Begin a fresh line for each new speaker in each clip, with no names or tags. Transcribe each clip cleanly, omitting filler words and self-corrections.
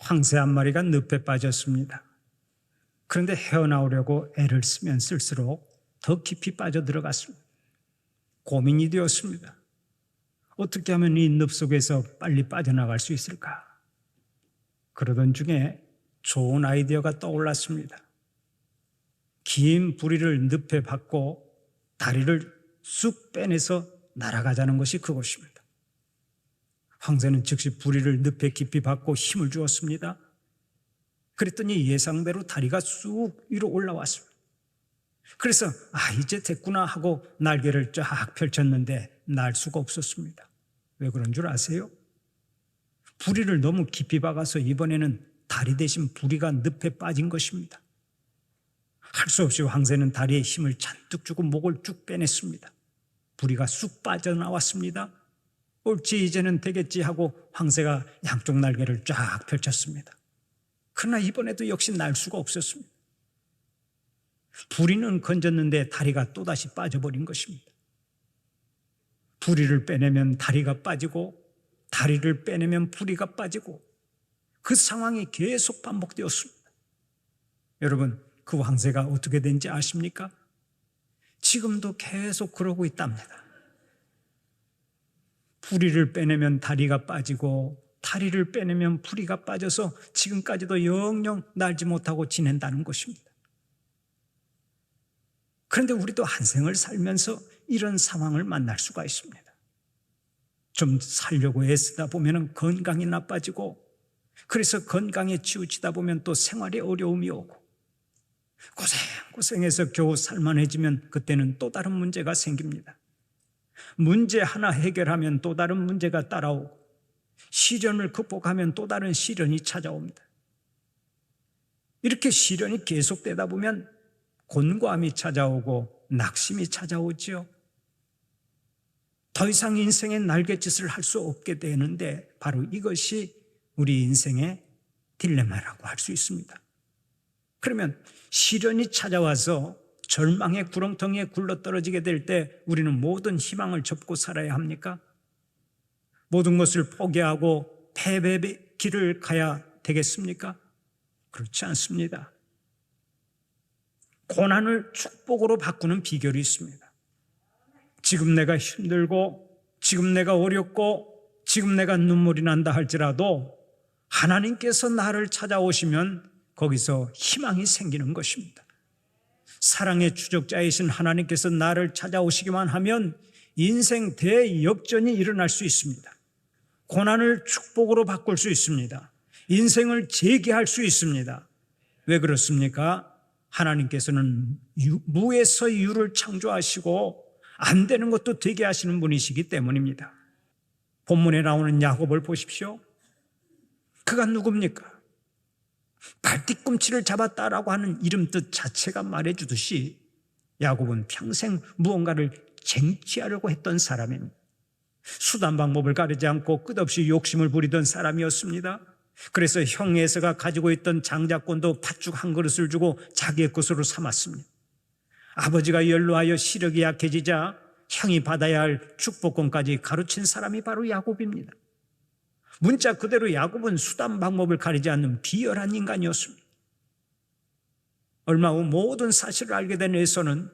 황새 한 마리가 늪에 빠졌습니다. 그런데 헤어나오려고 애를 쓰면 쓸수록 더 깊이 빠져들어갔습니다. 고민이 되었습니다. 어떻게 하면 이 늪 속에서 빨리 빠져나갈 수 있을까? 그러던 중에 좋은 아이디어가 떠올랐습니다. 긴 부리를 늪에 박고 다리를 쑥 빼내서 날아가자는 것이 그것입니다. 황새는 즉시 부리를 늪에 깊이 박고 힘을 주었습니다. 그랬더니 예상대로 다리가 쑥 위로 올라왔습니다. 그래서 이제 됐구나 하고 날개를 쫙 펼쳤는데 날 수가 없었습니다. 왜 그런 줄 아세요? 부리를 너무 깊이 박아서 이번에는 다리 대신 부리가 늪에 빠진 것입니다. 할 수 없이 황새는 다리에 힘을 잔뜩 주고 목을 쭉 빼냈습니다. 부리가 쑥 빠져나왔습니다. 옳지, 이제는 되겠지 하고 황새가 양쪽 날개를 쫙 펼쳤습니다. 그러나 이번에도 역시 날 수가 없었습니다. 부리는 건졌는데 다리가 또다시 빠져버린 것입니다. 부리를 빼내면 다리가 빠지고 다리를 빼내면 부리가 빠지고 그 상황이 계속 반복되었습니다. 여러분, 그 황새가 어떻게 된지 아십니까? 지금도 계속 그러고 있답니다. 부리를 빼내면 다리가 빠지고 다리를 빼내면 부리가 빠져서 지금까지도 영영 날지 못하고 지낸다는 것입니다. 그런데 우리도 한 생을 살면서 이런 상황을 만날 수가 있습니다. 좀 살려고 애쓰다 보면 건강이 나빠지고, 그래서 건강에 치우치다 보면 또 생활에 어려움이 오고, 고생해서 겨우 살만해지면 그때는 또 다른 문제가 생깁니다. 문제 하나 해결하면 또 다른 문제가 따라오고, 시련을 극복하면 또 다른 시련이 찾아옵니다. 이렇게 시련이 계속되다 보면 곤고함이 찾아오고 낙심이 찾아오지요. 더 이상 인생의 날갯짓을 할 수 없게 되는데 바로 이것이 우리 인생의 딜레마라고 할 수 있습니다. 그러면 시련이 찾아와서 절망의 구렁텅이에 굴러떨어지게 될 때 우리는 모든 희망을 접고 살아야 합니까? 모든 것을 포기하고 패배의 길을 가야 되겠습니까? 그렇지 않습니다. 고난을 축복으로 바꾸는 비결이 있습니다. 지금 내가 힘들고 지금 내가 어렵고 지금 내가 눈물이 난다 할지라도 하나님께서 나를 찾아오시면 거기서 희망이 생기는 것입니다. 사랑의 추적자이신 하나님께서 나를 찾아오시기만 하면 인생 대역전이 일어날 수 있습니다. 고난을 축복으로 바꿀 수 있습니다. 인생을 재개할 수 있습니다. 왜 그렇습니까? 하나님께서는 무에서 유를 창조하시고 안 되는 것도 되게 하시는 분이시기 때문입니다. 본문에 나오는 야곱을 보십시오. 그가 누굽니까? 발뒤꿈치를 잡았다라고 하는 이름 뜻 자체가 말해주듯이 야곱은 평생 무언가를 쟁취하려고 했던 사람입니다. 수단 방법을 가리지 않고 끝없이 욕심을 부리던 사람이었습니다. 그래서 형 에서가 가지고 있던 장자권도 팥죽 한 그릇을 주고 자기의 것으로 삼았습니다. 아버지가 연로하여 시력이 약해지자 형이 받아야 할 축복권까지 가르친 사람이 바로 야곱입니다. 문자 그대로 야곱은 수단 방법을 가리지 않는 비열한 인간이었습니다. 얼마 후 모든 사실을 알게 된 에서는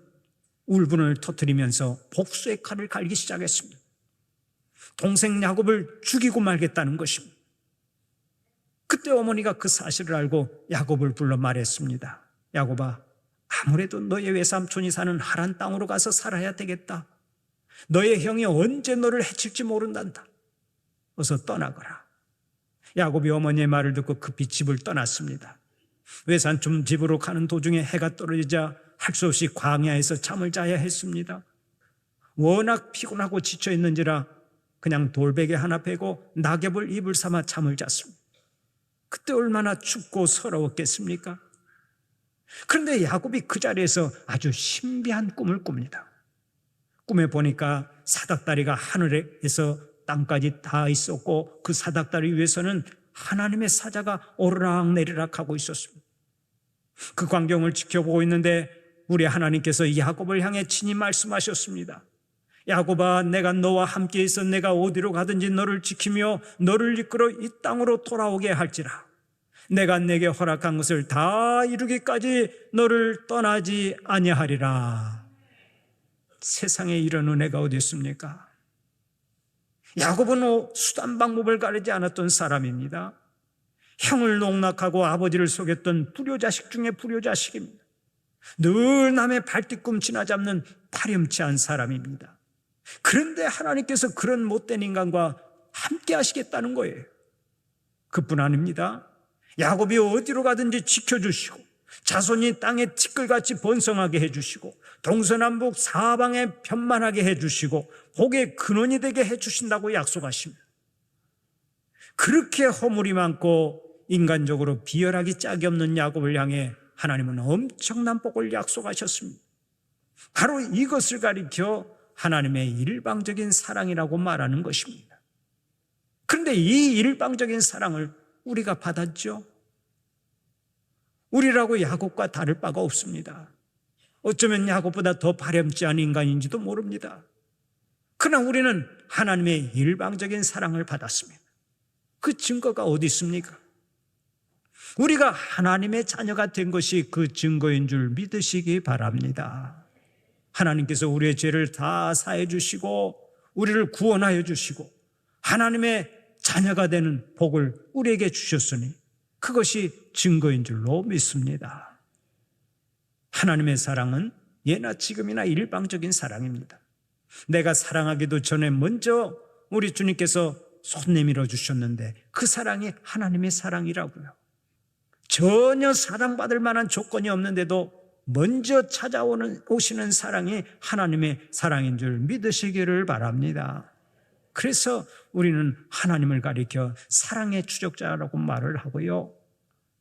울분을 터뜨리면서 복수의 칼을 갈기 시작했습니다. 동생 야곱을 죽이고 말겠다는 것입니다. 그때 어머니가 그 사실을 알고 야곱을 불러 말했습니다. 야곱아, 아무래도 너의 외삼촌이 사는 하란 땅으로 가서 살아야 되겠다. 너의 형이 언제 너를 해칠지 모른단다. 어서 떠나거라. 야곱이 어머니의 말을 듣고 급히 집을 떠났습니다. 외삼촌 집으로 가는 도중에 해가 떨어지자 할 수 없이 광야에서 잠을 자야 했습니다. 워낙 피곤하고 지쳐있는지라 그냥 돌베개 하나 베고 낙엽을 이불 삼아 잠을 잤습니다. 그때 얼마나 춥고 서러웠겠습니까? 그런데 야곱이 그 자리에서 아주 신비한 꿈을 꿉니다. 꿈에 보니까 사닥다리가 하늘에서 땅까지 닿아 있었고 그 사닥다리 위에서는 하나님의 사자가 오르락내리락 하고 있었습니다. 그 광경을 지켜보고 있는데 우리 하나님께서 야곱을 향해 친히 말씀하셨습니다. 야곱아, 내가 너와 함께 있어 내가 어디로 가든지 너를 지키며 너를 이끌어 이 땅으로 돌아오게 할지라. 내가 내게 허락한 것을 다 이루기까지 너를 떠나지 아니하리라. 세상에 이런 은혜가 어디 있습니까? 야곱은 수단 방법을 가리지 않았던 사람입니다. 형을 농락하고 아버지를 속였던 불효자식 중에 불효자식입니다. 늘 남의 발뒤꿈 지나잡는 파렴치한 사람입니다. 그런데 하나님께서 그런 못된 인간과 함께 하시겠다는 거예요. 그뿐 아닙니다. 야곱이 어디로 가든지 지켜주시고 자손이 땅에 티끌같이 번성하게 해주시고 동서남북 사방에 편만하게 해주시고 복의 근원이 되게 해주신다고 약속하십니다. 그렇게 허물이 많고 인간적으로 비열하기 짝이 없는 야곱을 향해 하나님은 엄청난 복을 약속하셨습니다. 바로 이것을 가리켜 하나님의 일방적인 사랑이라고 말하는 것입니다. 그런데 이 일방적인 사랑을 우리가 받았죠. 우리라고 야곱과 다를 바가 없습니다. 어쩌면 야곱보다 더 바람직한 인간인지도 모릅니다. 그러나 우리는 하나님의 일방적인 사랑을 받았습니다. 그 증거가 어디 있습니까? 우리가 하나님의 자녀가 된 것이 그 증거인 줄 믿으시기 바랍니다. 하나님께서 우리의 죄를 다 사해 주시고 우리를 구원하여 주시고 하나님의 자녀가 되는 복을 우리에게 주셨으니 그것이 증거인 줄로 믿습니다. 하나님의 사랑은 예나 지금이나 일방적인 사랑입니다. 내가 사랑하기도 전에 먼저 우리 주님께서 손 내밀어 주셨는데 그 사랑이 하나님의 사랑이라고요. 전혀 사랑받을 만한 조건이 없는데도 먼저 찾아오시는 사랑이 하나님의 사랑인 줄 믿으시기를 바랍니다. 그래서 우리는 하나님을 가리켜 사랑의 추적자라고 말을 하고요.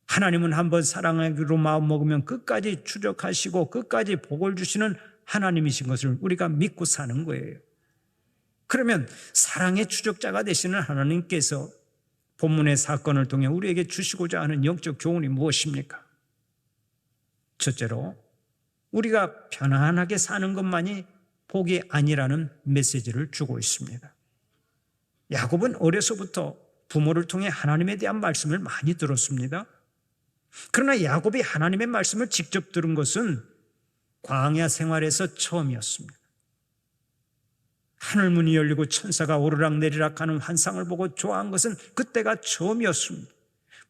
하나님은 한번 사랑하기로 마음먹으면 끝까지 추적하시고 끝까지 복을 주시는 하나님이신 것을 우리가 믿고 사는 거예요. 그러면 사랑의 추적자가 되시는 하나님께서 본문의 사건을 통해 우리에게 주시고자 하는 영적 교훈이 무엇입니까? 첫째로 우리가 편안하게 사는 것만이 복이 아니라는 메시지를 주고 있습니다. 야곱은 어려서부터 부모를 통해 하나님에 대한 말씀을 많이 들었습니다. 그러나 야곱이 하나님의 말씀을 직접 들은 것은 광야 생활에서 처음이었습니다. 하늘문이 열리고 천사가 오르락내리락 하는 환상을 보고 좋아한 것은 그때가 처음이었습니다.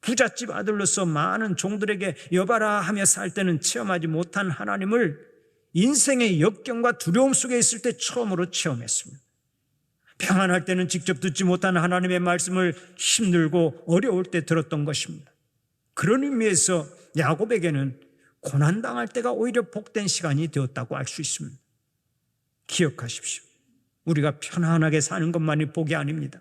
부잣집 아들로서 많은 종들에게 여봐라 하며 살 때는 체험하지 못한 하나님을 인생의 역경과 두려움 속에 있을 때 처음으로 체험했습니다. 평안할 때는 직접 듣지 못한 하나님의 말씀을 힘들고 어려울 때 들었던 것입니다. 그런 의미에서 야곱에게는 고난당할 때가 오히려 복된 시간이 되었다고 알 수 있습니다. 기억하십시오. 우리가 편안하게 사는 것만이 복이 아닙니다.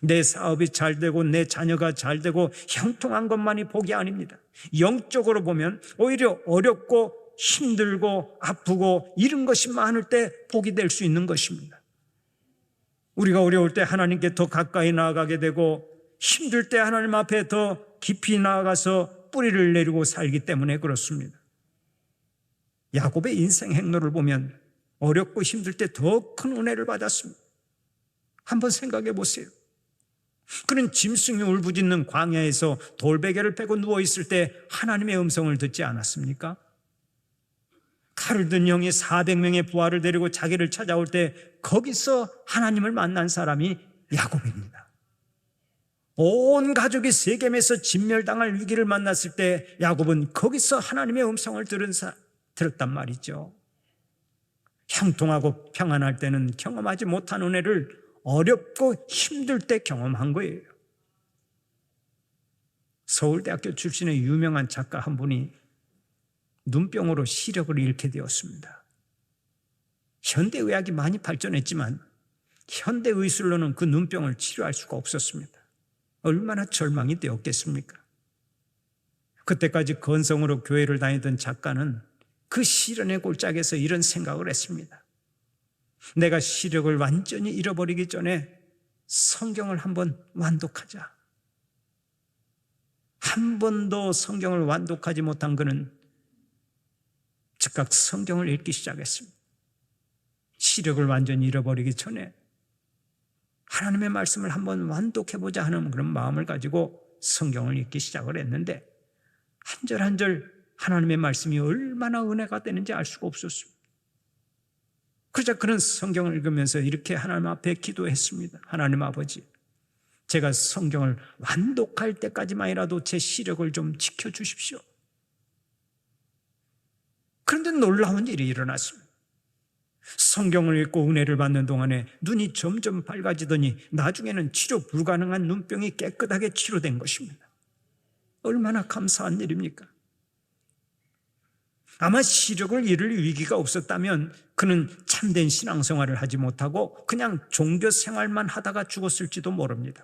내 사업이 잘 되고 내 자녀가 잘 되고 형통한 것만이 복이 아닙니다. 영적으로 보면 오히려 어렵고 힘들고 아프고 이런 것이 많을 때 복이 될 수 있는 것입니다. 우리가 어려울 때 하나님께 더 가까이 나아가게 되고 힘들 때 하나님 앞에 더 깊이 나아가서 뿌리를 내리고 살기 때문에 그렇습니다. 야곱의 인생 행로를 보면 어렵고 힘들 때 더 큰 은혜를 받았습니다. 한번 생각해 보세요. 그는 짐승이 울부짖는 광야에서 돌베개를 빼고 누워있을 때 하나님의 음성을 듣지 않았습니까? 칼을 든 형이 400명의 부하를 데리고 자기를 찾아올 때 거기서 하나님을 만난 사람이 야곱입니다. 온 가족이 세겜에서 진멸당할 위기를 만났을 때 야곱은 거기서 하나님의 음성을 들었단 말이죠. 형통하고 평안할 때는 경험하지 못한 은혜를 어렵고 힘들 때 경험한 거예요. 서울대학교 출신의 유명한 작가 한 분이 눈병으로 시력을 잃게 되었습니다. 현대의학이 많이 발전했지만 현대의술로는 그 눈병을 치료할 수가 없었습니다. 얼마나 절망이 되었겠습니까? 그때까지 건성으로 교회를 다니던 작가는 그 시련의 골짜기에서 이런 생각을 했습니다. 내가 시력을 완전히 잃어버리기 전에 성경을 한번 완독하자. 한 번도 성경을 완독하지 못한 그는 즉각 성경을 읽기 시작했습니다. 시력을 완전히 잃어버리기 전에 하나님의 말씀을 한번 완독해보자 하는 그런 마음을 가지고 성경을 읽기 시작을 했는데 한 절 한 절 하나님의 말씀이 얼마나 은혜가 되는지 알 수가 없었습니다. 그러자 그런 성경을 읽으면서 이렇게 하나님 앞에 기도했습니다. 하나님 아버지, 제가 성경을 완독할 때까지만이라도 제 시력을 좀 지켜주십시오. 그런데 놀라운 일이 일어났습니다. 성경을 읽고 은혜를 받는 동안에 눈이 점점 밝아지더니 나중에는 치료 불가능한 눈병이 깨끗하게 치료된 것입니다. 얼마나 감사한 일입니까? 아마 시력을 잃을 위기가 없었다면 그는 참된 신앙생활을 하지 못하고 그냥 종교생활만 하다가 죽었을지도 모릅니다.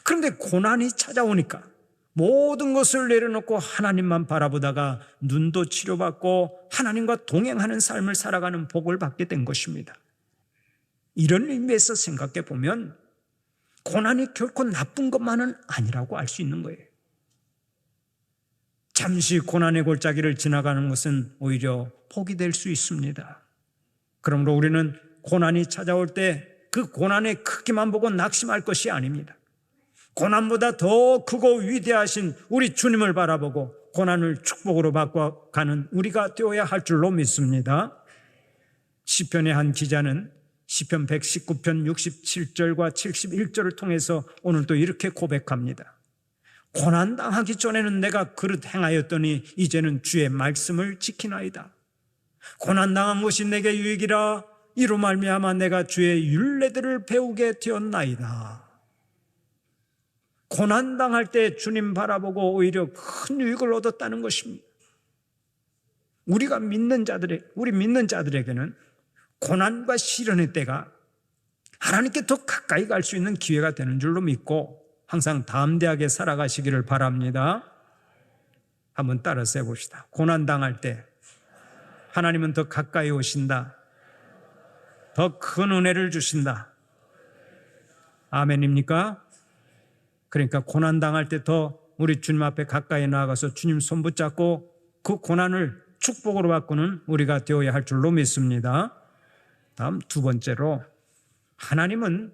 그런데 고난이 찾아오니까 모든 것을 내려놓고 하나님만 바라보다가 눈도 치료받고 하나님과 동행하는 삶을 살아가는 복을 받게 된 것입니다. 이런 의미에서 생각해 보면 고난이 결코 나쁜 것만은 아니라고 알 수 있는 거예요. 잠시 고난의 골짜기를 지나가는 것은 오히려 복이 될 수 있습니다. 그러므로 우리는 고난이 찾아올 때 그 고난의 크기만 보고 낙심할 것이 아닙니다. 고난보다 더 크고 위대하신 우리 주님을 바라보고 고난을 축복으로 바꿔가는 우리가 되어야 할 줄로 믿습니다. 시편의 한 기자는 시편 119편 67절과 71절을 통해서 오늘 또 이렇게 고백합니다. 고난당하기 전에는 내가 그릇 행하였더니 이제는 주의 말씀을 지키나이다. 고난당한 것이 내게 유익이라 이로 말미암아 내가 주의 율례들을 배우게 되었나이다. 고난당할 때 주님 바라보고 오히려 큰 유익을 얻었다는 것입니다. 우리 믿는 자들에게는 고난과 시련의 때가 하나님께 더 가까이 갈 수 있는 기회가 되는 줄로 믿고 항상 담대하게 살아가시기를 바랍니다. 한번 따라서 해봅시다. 고난당할 때 하나님은 더 가까이 오신다. 더 큰 은혜를 주신다. 아멘입니까? 그러니까 고난당할 때 더 우리 주님 앞에 가까이 나아가서 주님 손 붙잡고 그 고난을 축복으로 바꾸는 우리가 되어야 할 줄로 믿습니다. 다음 두 번째로, 하나님은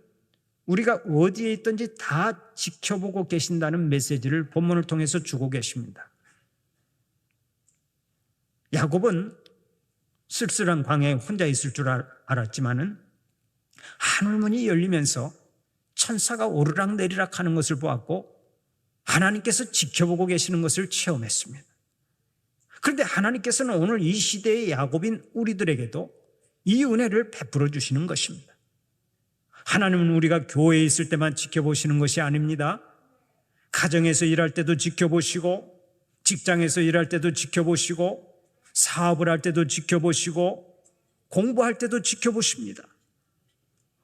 우리가 어디에 있든지 다 지켜보고 계신다는 메시지를 본문을 통해서 주고 계십니다. 야곱은 쓸쓸한 광야에 혼자 있을 줄 알았지만은 하늘문이 열리면서 천사가 오르락 내리락 하는 것을 보았고 하나님께서 지켜보고 계시는 것을 체험했습니다. 그런데 하나님께서는 오늘 이 시대의 야곱인 우리들에게도 이 은혜를 베풀어 주시는 것입니다. 하나님은 우리가 교회에 있을 때만 지켜보시는 것이 아닙니다. 가정에서 일할 때도 지켜보시고, 직장에서 일할 때도 지켜보시고, 사업을 할 때도 지켜보시고, 공부할 때도 지켜보십니다.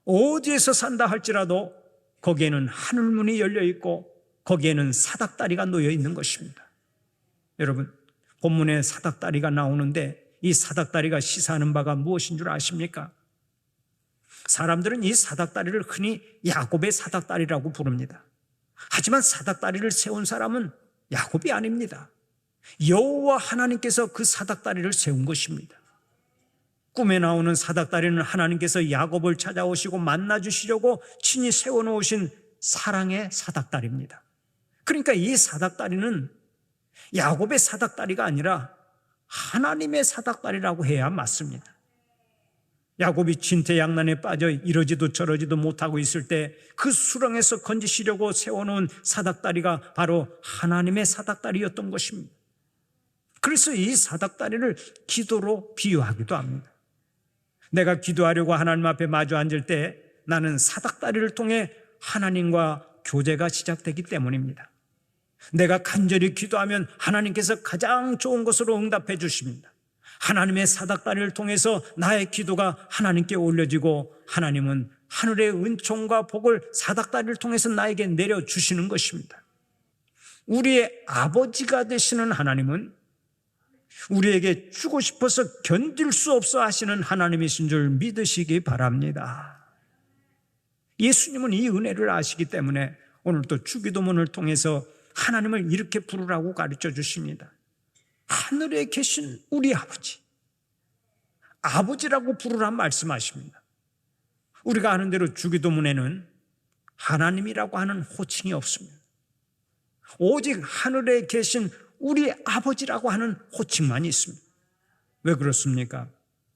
어디에서 산다 할지라도 거기에는 하늘문이 열려 있고 거기에는 사닥다리가 놓여 있는 것입니다. 여러분, 본문에 사닥다리가 나오는데 이 사닥다리가 시사하는 바가 무엇인 줄 아십니까? 사람들은 이 사닥다리를 흔히 야곱의 사닥다리라고 부릅니다. 하지만 사닥다리를 세운 사람은 야곱이 아닙니다. 여호와 하나님께서 그 사닥다리를 세운 것입니다. 꿈에 나오는 사닥다리는 하나님께서 야곱을 찾아오시고 만나주시려고 친히 세워놓으신 사랑의 사닥다리입니다. 그러니까 이 사닥다리는 야곱의 사닥다리가 아니라 하나님의 사닥다리라고 해야 맞습니다. 야곱이 진퇴양난에 빠져 이러지도 저러지도 못하고 있을 때 그 수렁에서 건지시려고 세워놓은 사닥다리가 바로 하나님의 사닥다리였던 것입니다. 그래서 이 사닥다리를 기도로 비유하기도 합니다. 내가 기도하려고 하나님 앞에 마주 앉을 때 나는 사닥다리를 통해 하나님과 교제가 시작되기 때문입니다. 내가 간절히 기도하면 하나님께서 가장 좋은 것으로 응답해 주십니다. 하나님의 사닥다리를 통해서 나의 기도가 하나님께 올려지고 하나님은 하늘의 은총과 복을 사닥다리를 통해서 나에게 내려주시는 것입니다. 우리의 아버지가 되시는 하나님은 우리에게 주고 싶어서 견딜 수 없어 하시는 하나님이신 줄 믿으시기 바랍니다. 예수님은 이 은혜를 아시기 때문에 오늘 또 주기도문을 통해서 하나님을 이렇게 부르라고 가르쳐 주십니다. 하늘에 계신 우리 아버지, 아버지라고 부르란 말씀하십니다. 우리가 아는 대로 주기도문에는 하나님이라고 하는 호칭이 없습니다. 오직 하늘에 계신 우리 아버지라고 하는 호칭만 있습니다. 왜 그렇습니까?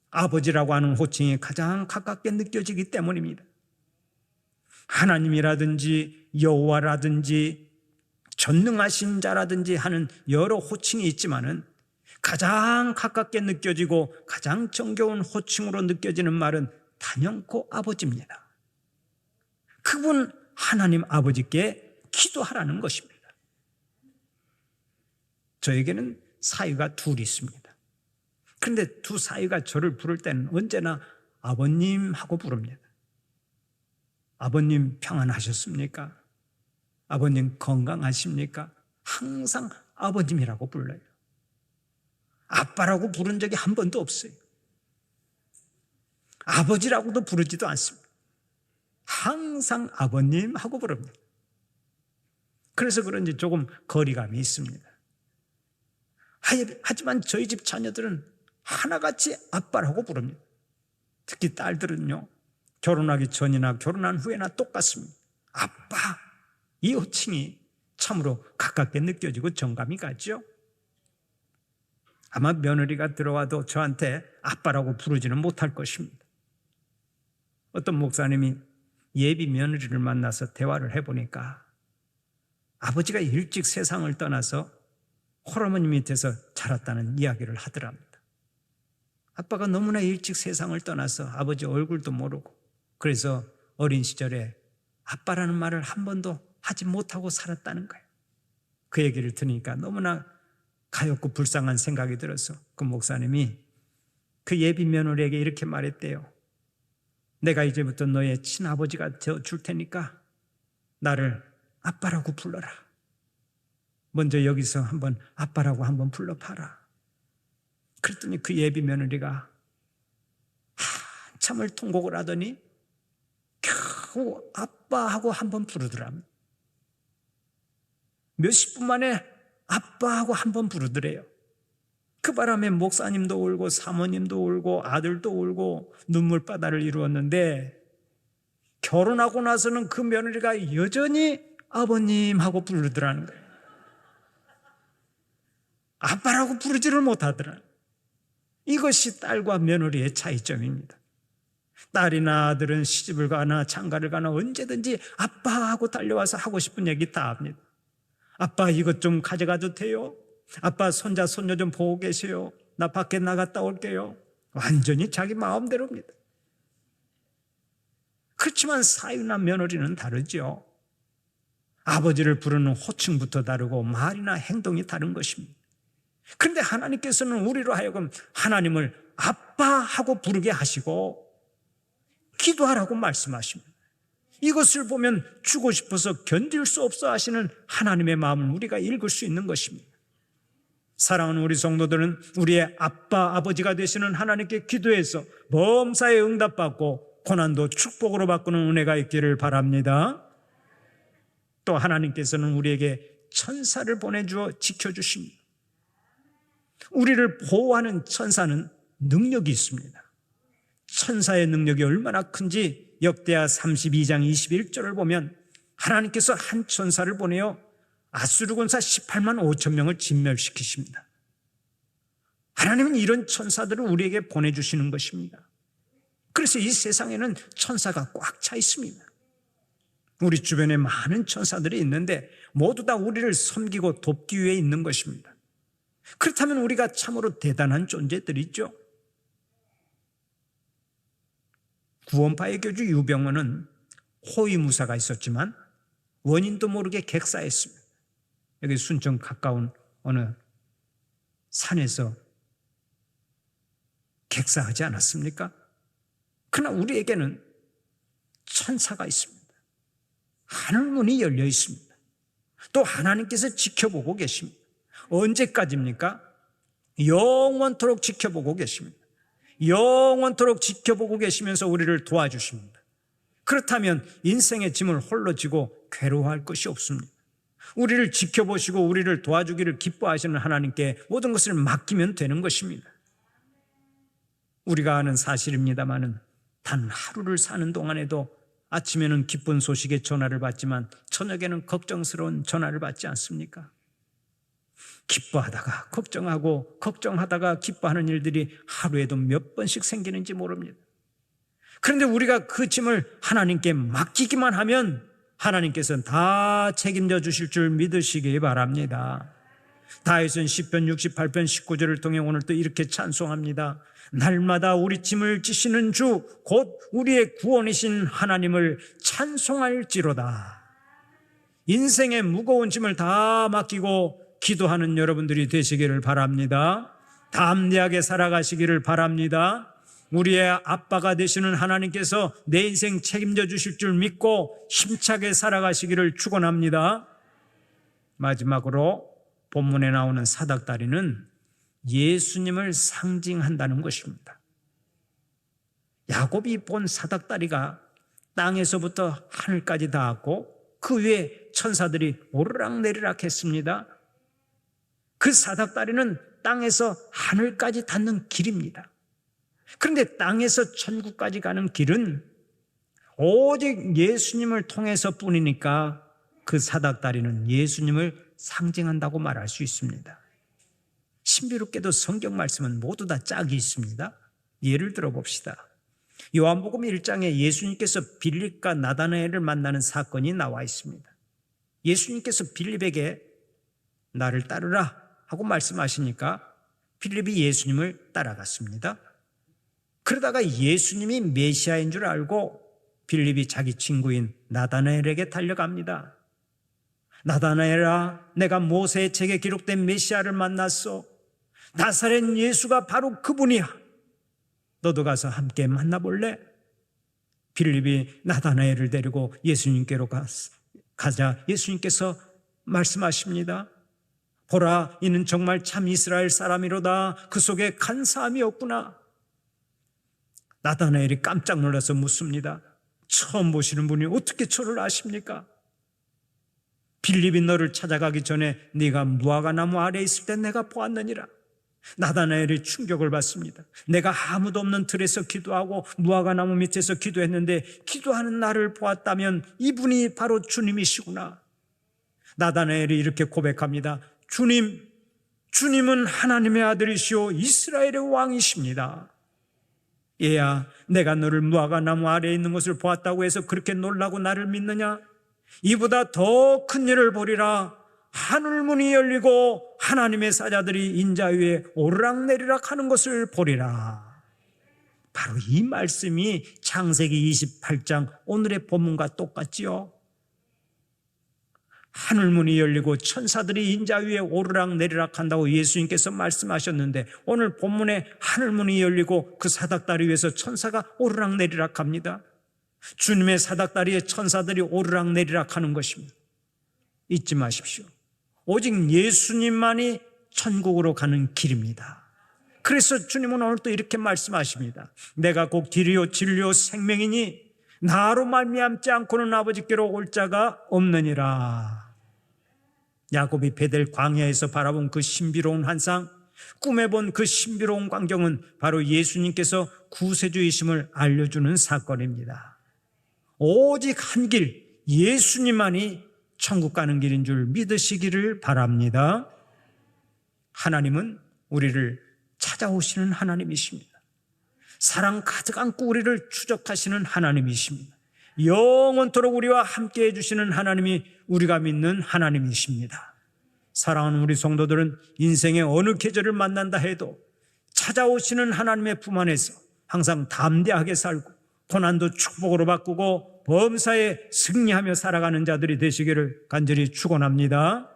아버지라고 하는 호칭이 가장 가깝게 느껴지기 때문입니다. 하나님이라든지 여호와라든지 전능하신 자라든지 하는 여러 호칭이 있지만은 가장 가깝게 느껴지고 가장 정겨운 호칭으로 느껴지는 말은 단연코 아버지입니다. 그분 하나님 아버지께 기도하라는 것입니다. 저에게는 사위가 둘이 있습니다. 그런데 두 사위가 저를 부를 때는 언제나 아버님 하고 부릅니다. 아버님 평안하셨습니까? 아버님 건강하십니까? 항상 아버님이라고 불러요. 아빠라고 부른 적이 한 번도 없어요. 아버지라고도 부르지도 않습니다. 항상 아버님 하고 부릅니다. 그래서 그런지 조금 거리감이 있습니다. 하지만 저희 집 자녀들은 하나같이 아빠라고 부릅니다. 특히 딸들은요, 결혼하기 전이나 결혼한 후에나 똑같습니다. 아빠, 이 호칭이 참으로 가깝게 느껴지고 정감이 가죠. 아마 며느리가 들어와도 저한테 아빠라고 부르지는 못할 것입니다. 어떤 목사님이 예비 며느리를 만나서 대화를 해보니까 아버지가 일찍 세상을 떠나서 홀어머니 밑에서 자랐다는 이야기를 하더랍니다. 아빠가 너무나 일찍 세상을 떠나서 아버지 얼굴도 모르고 그래서 어린 시절에 아빠라는 말을 한 번도 하지 못하고 살았다는 거예요. 그 얘기를 들으니까 너무나 가엾고 불쌍한 생각이 들어서 그 목사님이 그 예비 며느리에게 이렇게 말했대요. 내가 이제부터 너의 친아버지가 되어줄 테니까 나를 아빠라고 불러라. 먼저 여기서 한번 아빠라고 한번 불러봐라. 그랬더니 그 예비 며느리가 한참을 통곡을 하더니 겨우 아빠하고 한번 부르더랍니다. 몇십 분 만에 아빠하고 한번 부르더래요. 그 바람에 목사님도 울고 사모님도 울고 아들도 울고 눈물바다를 이루었는데 결혼하고 나서는 그 며느리가 여전히 아버님 하고 부르더라는 거예요. 아빠라고 부르지를 못하더라. 이것이 딸과 며느리의 차이점입니다. 딸이나 아들은 시집을 가나 장가를 가나 언제든지 아빠하고 달려와서 하고 싶은 얘기 다 합니다. 아빠 이것 좀 가져가도 돼요? 아빠 손자 손녀 좀 보고 계세요? 나 밖에 나갔다 올게요. 완전히 자기 마음대로입니다. 그렇지만 사위나 며느리는 다르죠. 아버지를 부르는 호칭부터 다르고 말이나 행동이 다른 것입니다. 그런데 하나님께서는 우리로 하여금 하나님을 아빠하고 부르게 하시고 기도하라고 말씀하십니다. 이것을 보면 주고 싶어서 견딜 수 없어 하시는 하나님의 마음을 우리가 읽을 수 있는 것입니다. 사랑하는 우리 성도들은 우리의 아빠, 아버지가 되시는 하나님께 기도해서 범사에 응답받고 고난도 축복으로 바꾸는 은혜가 있기를 바랍니다. 또 하나님께서는 우리에게 천사를 보내주어 지켜주십니다. 우리를 보호하는 천사는 능력이 있습니다. 천사의 능력이 얼마나 큰지 역대하 32장 21절을 보면 하나님께서 한 천사를 보내어 아수르 군사 18만 5천 명을 진멸시키십니다. 하나님은 이런 천사들을 우리에게 보내주시는 것입니다. 그래서 이 세상에는 천사가 꽉 차 있습니다. 우리 주변에 많은 천사들이 있는데 모두 다 우리를 섬기고 돕기 위해 있는 것입니다. 그렇다면 우리가 참으로 대단한 존재들이죠. 구원파의 교주 유병원은 호위무사가 있었지만 원인도 모르게 객사했습니다. 여기 순천 가까운 어느 산에서 객사하지 않았습니까? 그러나 우리에게는 천사가 있습니다. 하늘문이 열려 있습니다. 또 하나님께서 지켜보고 계십니다. 언제까지입니까? 영원토록 지켜보고 계십니다. 영원토록 지켜보고 계시면서 우리를 도와주십니다. 그렇다면 인생의 짐을 홀로 지고 괴로워할 것이 없습니다. 우리를 지켜보시고 우리를 도와주기를 기뻐하시는 하나님께 모든 것을 맡기면 되는 것입니다. 우리가 아는 사실입니다마는 단 하루를 사는 동안에도 아침에는 기쁜 소식의 전화를 받지만 저녁에는 걱정스러운 전화를 받지 않습니까? 기뻐하다가 걱정하고 걱정하다가 기뻐하는 일들이 하루에도 몇 번씩 생기는지 모릅니다. 그런데 우리가 그 짐을 하나님께 맡기기만 하면 하나님께서는 다 책임져 주실 줄 믿으시기 바랍니다. 다윗은 시편 68편 19절을 통해 오늘 또 이렇게 찬송합니다. 날마다 우리 짐을 지시는 주 곧 우리의 구원이신 하나님을 찬송할지로다. 인생의 무거운 짐을 다 맡기고 기도하는 여러분들이 되시기를 바랍니다. 담대하게 살아가시기를 바랍니다. 우리의 아빠가 되시는 하나님께서 내 인생 책임져 주실 줄 믿고 힘차게 살아가시기를 축원합니다. 마지막으로 본문에 나오는 사닥다리는 예수님을 상징한다는 것입니다. 야곱이 본 사닥다리가 땅에서부터 하늘까지 닿았고 그 위에 천사들이 오르락내리락 했습니다. 그 사닥다리는 땅에서 하늘까지 닿는 길입니다. 그런데 땅에서 천국까지 가는 길은 오직 예수님을 통해서 뿐이니까 그 사닥다리는 예수님을 상징한다고 말할 수 있습니다. 신비롭게도 성경 말씀은 모두 다 짝이 있습니다. 예를 들어 봅시다. 요한복음 1장에 예수님께서 빌립과 나다나엘을 만나는 사건이 나와 있습니다. 예수님께서 빌립에게 나를 따르라 하고 말씀하시니까 빌립이 예수님을 따라갔습니다. 그러다가 예수님이 메시아인 줄 알고 빌립이 자기 친구인 나다나엘에게 달려갑니다. 나다나엘아, 내가 모세의 책에 기록된 메시아를 만났어. 나사렛 예수가 바로 그분이야. 너도 가서 함께 만나볼래? 빌립이 나다나엘을 데리고 예수님께로 가자 예수님께서 말씀하십니다. 보라, 이는 정말 참 이스라엘 사람이로다. 그 속에 간사함이 없구나. 나다나엘이 깜짝 놀라서 묻습니다. 처음 보시는 분이 어떻게 저를 아십니까? 빌립이 너를 찾아가기 전에 네가 무화과 나무 아래에 있을 때 내가 보았느니라. 나다나엘이 충격을 받습니다. 내가 아무도 없는 들에서 기도하고 무화과 나무 밑에서 기도했는데 기도하는 나를 보았다면 이분이 바로 주님이시구나. 나다나엘이 이렇게 고백합니다. 주님은 하나님의 아들이시오 이스라엘의 왕이십니다. 얘야, 내가 너를 무화과 나무 아래에 있는 것을 보았다고 해서 그렇게 놀라고 나를 믿느냐? 이보다 더 큰 일을 보리라. 하늘문이 열리고 하나님의 사자들이 인자 위에 오르락내리락 하는 것을 보리라. 바로 이 말씀이 창세기 28장 오늘의 본문과 똑같지요. 하늘문이 열리고 천사들이 인자 위에 오르락내리락 한다고 예수님께서 말씀하셨는데 오늘 본문에 하늘문이 열리고 그 사닥다리 위에서 천사가 오르락내리락 합니다. 주님의 사닥다리에 천사들이 오르락내리락 하는 것입니다. 잊지 마십시오. 오직 예수님만이 천국으로 가는 길입니다. 그래서 주님은 오늘 또 이렇게 말씀하십니다. 내가 곧 길이요 진리요 생명이니 나로 말미암지 않고는 아버지께로 올 자가 없느니라. 야곱이 베델 광야에서 바라본 그 신비로운 환상, 꿈에 본 그 신비로운 광경은 바로 예수님께서 구세주이심을 알려주는 사건입니다. 오직 한 길, 예수님만이 천국 가는 길인 줄 믿으시기를 바랍니다. 하나님은 우리를 찾아오시는 하나님이십니다. 사랑 가득 안고 우리를 추적하시는 하나님이십니다. 영원토록 우리와 함께 해주시는 하나님이 우리가 믿는 하나님이십니다. 사랑하는 우리 성도들은 인생의 어느 계절을 만난다 해도 찾아오시는 하나님의 품 안에서 항상 담대하게 살고 고난도 축복으로 바꾸고 범사에 승리하며 살아가는 자들이 되시기를 간절히 축원합니다.